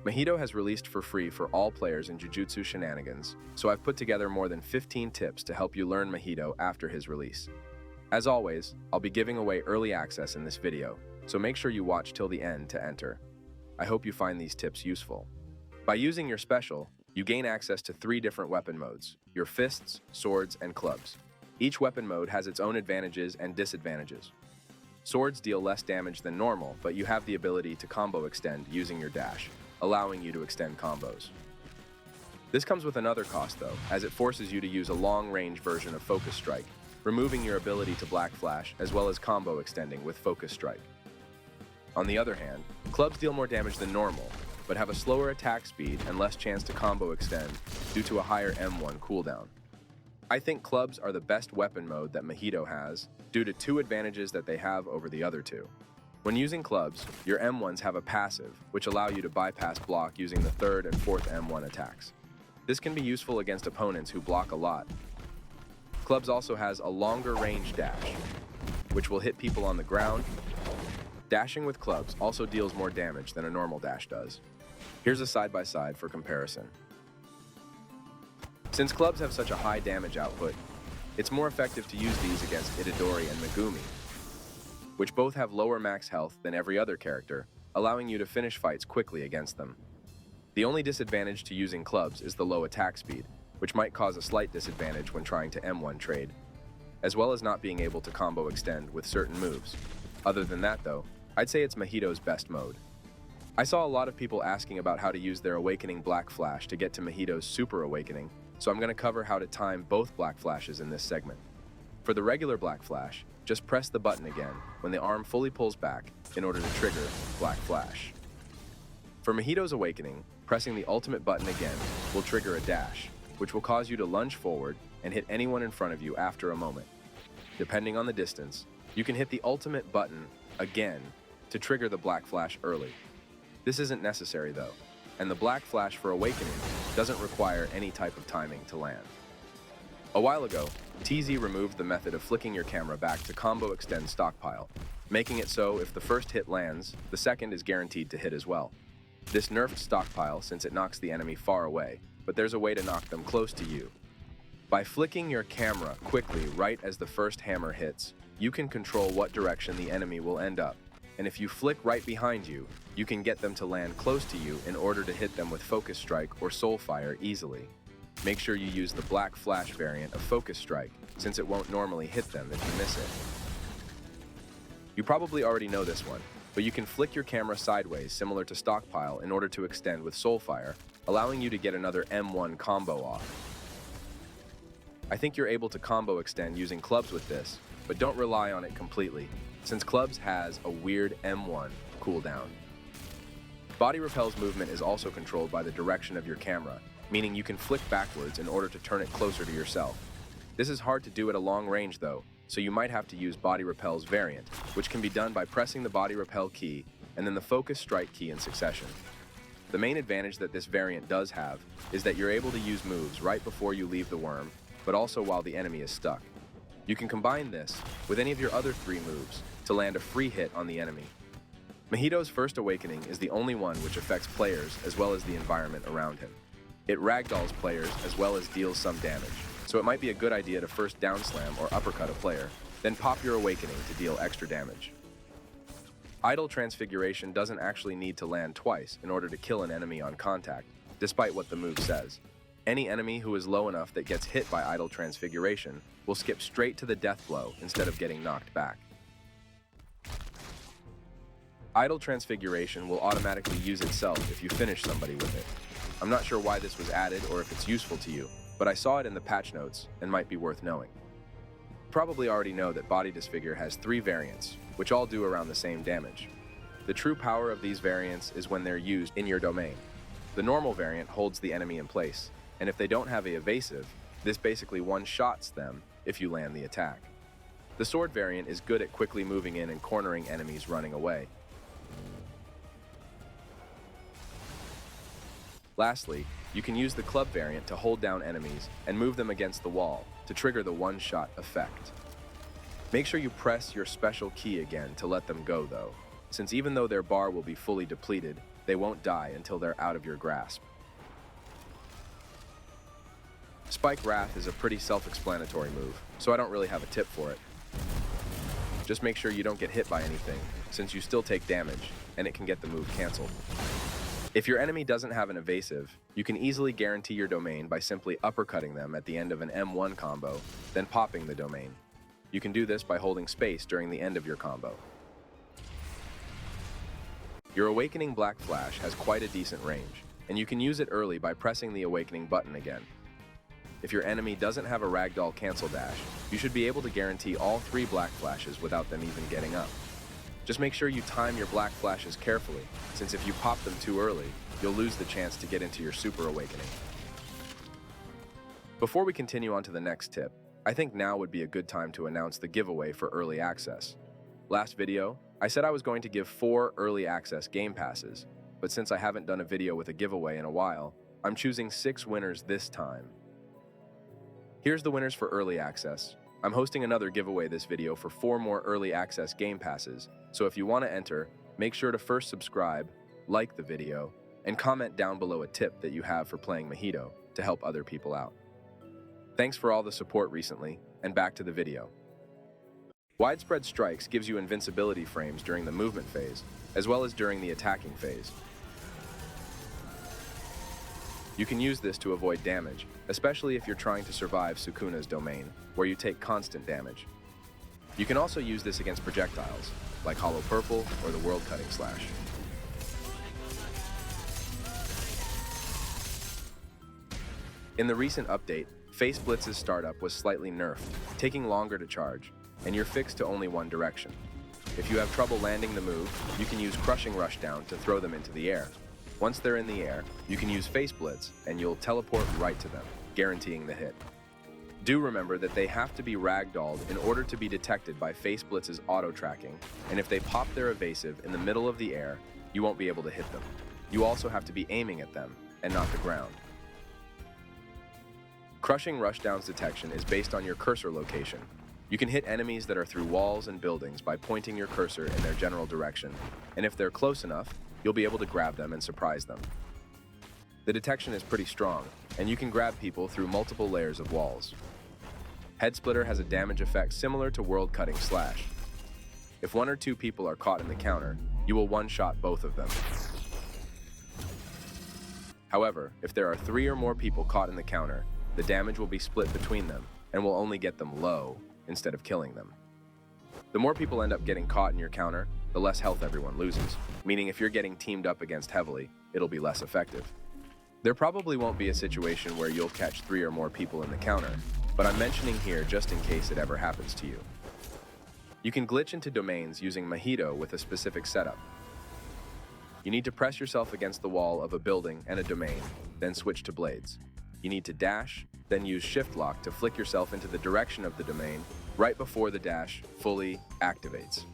Mahito has released for free for all players in Jujutsu Shenanigans, so I've put together more than 15 tips to help you learn Mahito after his release. As always, I'll be giving away early access in this video, so make sure you watch till the end to enter. I hope you find these tips useful. By using your special, you gain access to 3 different weapon modes: your fists, swords, and clubs. Each weapon mode has its own advantages and disadvantages. Swords deal less damage than normal, but you have the ability to combo extend using your dash, allowing you to extend combos. This comes with another cost though, as it forces you to use a long-range version of Focus Strike, removing your ability to Black Flash as well as combo extending with Focus Strike. On the other hand, clubs deal more damage than normal, but have a slower attack speed and less chance to combo extend due to a higher M1 cooldown. I think clubs are the best weapon mode that Mahito has due to 2 advantages that they have over the other 2. When using clubs, your M1s have a passive, which allow you to bypass block using the 3rd and 4th M1 attacks. This can be useful against opponents who block a lot. Clubs also has a longer range dash, which will hit people on the ground. Dashing with clubs also deals more damage than a normal dash does. Here's a side-by-side for comparison. Since clubs have such a high damage output, it's more effective to use these against Itadori and Megumi, which both have lower max health than every other character, allowing you to finish fights quickly against them. The only disadvantage to using clubs is the low attack speed, which might cause a slight disadvantage when trying to M1 trade, as well as not being able to combo extend with certain moves. Other than that though, I'd say it's Mahito's best mode. I saw a lot of people asking about how to use their Awakening Black Flash to get to Mahito's Super Awakening, so I'm going to cover how to time both Black Flashes in this segment. For the regular Black Flash, just press the button again when the arm fully pulls back in order to trigger Black Flash. For Mahito's Awakening, pressing the ultimate button again will trigger a dash, which will cause you to lunge forward and hit anyone in front of you after a moment. Depending on the distance, you can hit the ultimate button again to trigger the Black Flash early. This isn't necessary though, and the Black Flash for Awakening doesn't require any type of timing to land. A while ago, TZ removed the method of flicking your camera back to combo extend stockpile, making it so if the first hit lands, the second is guaranteed to hit as well. This nerfed stockpile since it knocks the enemy far away, but there's a way to knock them close to you. By flicking your camera quickly right as the first hammer hits, you can control what direction the enemy will end up, and if you flick right behind you, you can get them to land close to you in order to hit them with Focus Strike or Soul Fire easily. Make sure you use the Black Flash variant of Focus Strike, since it won't normally hit them if you miss it. You probably already know this one, but you can flick your camera sideways similar to Stockpile in order to extend with Soul Fire, allowing you to get another M1 combo off. I think you're able to combo extend using clubs with this, but don't rely on it completely, since clubs has a weird M1 cooldown. Body Repel's movement is also controlled by the direction of your camera, meaning you can flick backwards in order to turn it closer to yourself. This is hard to do at a long range though, so you might have to use Body Repel's variant, which can be done by pressing the Body Repel key and then the Focus Strike key in succession. The main advantage that this variant does have is that you're able to use moves right before you leave the worm, but also while the enemy is stuck. You can combine this with any of your other 3 moves to land a free hit on the enemy. Mahito's First Awakening is the only one which affects players as well as the environment around him. It ragdolls players as well as deals some damage, so it might be a good idea to first down slam or uppercut a player, then pop your Awakening to deal extra damage. Idle Transfiguration doesn't actually need to land twice in order to kill an enemy on contact, despite what the move says. Any enemy who is low enough that gets hit by Idle Transfiguration will skip straight to the death blow instead of getting knocked back. Idle Transfiguration will automatically use itself if you finish somebody with it. I'm not sure why this was added or if it's useful to you, but I saw it in the patch notes and might be worth knowing. You probably already know that Body Disfigure has 3 variants, which all do around the same damage. The true power of these variants is when they're used in your domain. The normal variant holds the enemy in place, and if they don't have a evasive, this basically one-shots them if you land the attack. The sword variant is good at quickly moving in and cornering enemies running away. Lastly, you can use the club variant to hold down enemies and move them against the wall to trigger the one-shot effect. Make sure you press your special key again to let them go though, since even though their bar will be fully depleted, they won't die until they're out of your grasp. Spike Wrath is a pretty self-explanatory move, so I don't really have a tip for it. Just make sure you don't get hit by anything, since you still take damage, and it can get the move cancelled. If your enemy doesn't have an evasive, you can easily guarantee your domain by simply uppercutting them at the end of an M1 combo, then popping the domain. You can do this by holding space during the end of your combo. Your Awakening Black Flash has quite a decent range, and you can use it early by pressing the Awakening button again. If your enemy doesn't have a Ragdoll cancel dash, you should be able to guarantee all 3 Black Flashes without them even getting up. Just make sure you time your Black Flashes carefully, since if you pop them too early, you'll lose the chance to get into your Super Awakening. Before we continue on to the next tip, I think now would be a good time to announce the giveaway for early access. Last video, I said I was going to give 4 early access game passes, but since I haven't done a video with a giveaway in a while, I'm choosing 6 winners this time. Here's the winners for early access. I'm hosting another giveaway this video for 4 more early access game passes, so if you want to enter, make sure to first subscribe, like the video, and comment down below a tip that you have for playing Mahito to help other people out. Thanks for all the support recently, and back to the video. Widespread Strikes gives you invincibility frames during the movement phase, as well as during the attacking phase. You can use this to avoid damage, especially if you're trying to survive Sukuna's domain, where you take constant damage. You can also use this against projectiles, like Hollow Purple or the World Cutting Slash. In the recent update, Face Blitz's startup was slightly nerfed, taking longer to charge, and you're fixed to only one direction. If you have trouble landing the move, you can use Crushing Rushdown to throw them into the air. Once they're in the air, you can use Face Blitz, and you'll teleport right to them, guaranteeing the hit. Do remember that they have to be ragdolled in order to be detected by Face Blitz's auto-tracking, and if they pop their evasive in the middle of the air, you won't be able to hit them. You also have to be aiming at them, and not the ground. Crushing Rushdown's detection is based on your cursor location. You can hit enemies that are through walls and buildings by pointing your cursor in their general direction, and if they're close enough, you'll be able to grab them and surprise them. The detection is pretty strong, and you can grab people through multiple layers of walls. Head Splitter has a damage effect similar to World Cutting Slash. If 1 or 2 people are caught in the counter, you will one-shot both of them. However, if there are 3 or more people caught in the counter, the damage will be split between them and will only get them low instead of killing them. The more people end up getting caught in your counter, the less health everyone loses, meaning if you're getting teamed up against heavily, it'll be less effective. There probably won't be a situation where you'll catch 3 or more people in the counter, but I'm mentioning here just in case it ever happens to you. You can glitch into domains using Mahito with a specific setup. You need to press yourself against the wall of a building and a domain, then switch to blades. You need to dash, then use Shift Lock to flick yourself into the direction of the domain right before the dash fully activates.